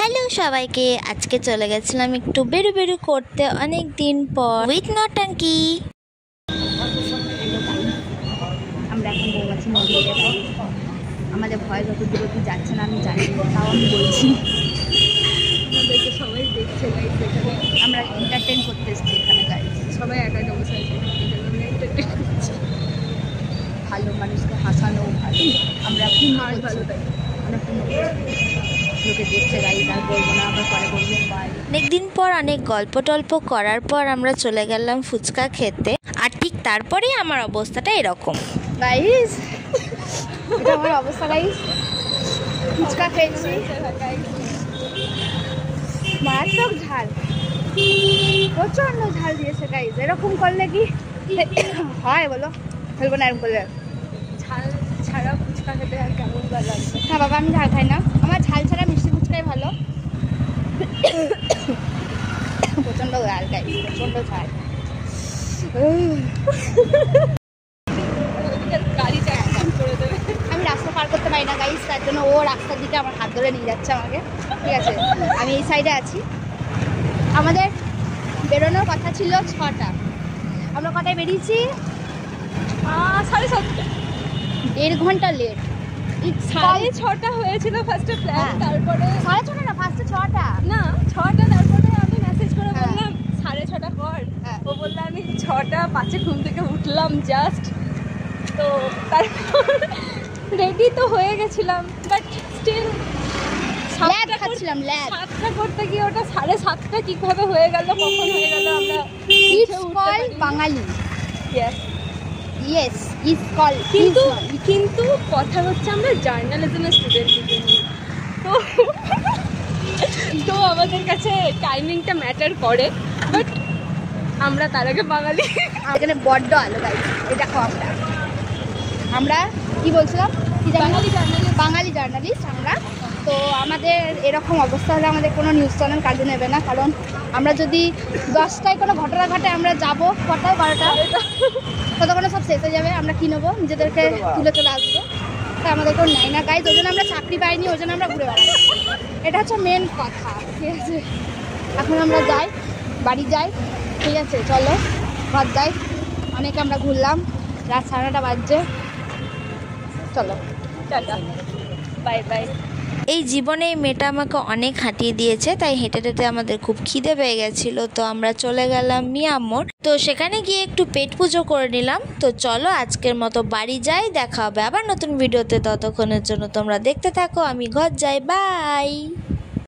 Hello সবাইকে, আজকে চলে গেছিলাম একটু বেরু বেরু করতে অনেক দিন পর উইথ নটাঙ্কি। আমরা এখন বৌমাছি মন্দিরে যাই। আমাদের ভয় যত দূর অব্দি যাচ্ছে না আমি জানি, তাও আমি বলছি। আমাদেরকে সবাই দেখছে, আমরা এন্টারটেন করতে এসেছি এখানে গাইজ। সবাই একা একা বসে আছে, ভালো মানুষকে হাসানো ভালো। আমরা ভালো তাই আমরা লোকে দেখছে গাইজ, আর বলবো না, আবার পরে বলবো পাই। অনেকদিন পর অনেক গল্প টল্প করার পর আমরা চলে গেলাম ফুচকা খেতে, আর ঠিক তারপরেই আমার অবস্থাটা এরকম গাইজ। এটা আমার অবস্থা গাইজ। ফুচকা খেয়েছি, মারাত্মক ঝাল, প্রচন্ড ঝাল দিয়েছে গাইজ। এরকম করলে কি হয় বলো? বলবো না এরকম করলে। ঝাল ছাড়া ফুচকা খেতে আর কেমন ভালো লাগছে? হ্যাঁ বাবা, আমি ঝাল খাই না, আমার ঝাল ছাড়া মিষ্টি ফুচকাই ভালো। প্রচন্ড ঝাল গাইজ, প্রচন্ড ঝাল। আমি রাস্তা পার করতে পারি না গাইজ, তার জন্য ও রাস্তার দিকে আমার হাত ধরে নিয়ে যাচ্ছে আমাকে। ঠিক আছে, আমি এই সাইডে আছি। আমাদের বেরোনোর কথা ছিল 6টা, আমরা কটায় বেরিয়েছি? 7:30। 1.5 ঘন্টা লেট। 6:30 হয়েছিল ফার্স্টে প্ল্যান, তারপরে 6:30 না, ফার্স্টে 6টা না 6টা, তারপরে আমি মেসেজ করে বললাম 6:30 কর। ও বললো আমি 6:05 ঘুম থেকে উঠলাম জাস্ট। তো তারপর রেডি তো হয়ে গেছিলাম, বাট স্টিল খাচ্ছিলাম। 7টা করতে গিয়ে ওটা 7:30 কিভাবে হয়ে গেল, কখন হয়ে গেল আমরা বাঙালি। Yes is call. কিন্তু কথা হচ্ছে আমরা জার্নালিজমের স্টুডেন্ট, তো আমাদের কাছে টাইমিংটা ম্যাটার করে, বাট আমরা তার আগে বাঙালি। এখানে বড্ড আলো গাই। এই দেখো আমরা কি বলছিলাম, বাঙালি জার্নালিস্ট আমরা। তো আমাদের এরকম অবস্থা হলে আমাদের কোনো নিউজ চ্যানেল কাজে নেবে না, কারণ আমরা যদি 10টায় কোনো ঘটনা ঘটে আমরা যাবো 12টা ততক্ষণে সব শেষ হয়ে যাবে। আমরা কী নেবো, নিজেদেরকে তুলে চলে আসবো, তাই আমাদের কেউ নেয় না গাইজ। ওই জন্য আমরা চাকরি পাইনি, ওই জন্য আমরা ঘুরে বেড়াচ্ছি। এটা হচ্ছে মেন কথা। ঠিক আছে, এখন আমরা যাই, বাড়ি যাই। ঠিক আছে, চলো ঘর যাই। অনেকে আমরা ঘুরলাম, রাত 9:30 বাজছে। চলো টাটা, বাই বাই। এই জীবনে এই মেয়েটা আমাকে অনেক হাঁটিয়ে দিয়েছে, তাই হেঁটে হেঁটে আমাদের খুব খিদে পেয়ে গেছিলো। তো আমরা চলে গেলাম মিয়ামোর, তো সেখানে গিয়ে একটু পেট পুজো করে নিলাম। তো চলো আজকের মতো বাড়ি যাই, দেখা হবে আবার নতুন ভিডিওতে। ততক্ষণের জন্য তোমরা দেখতে থাকো, আমি ঘর যাই, বাই।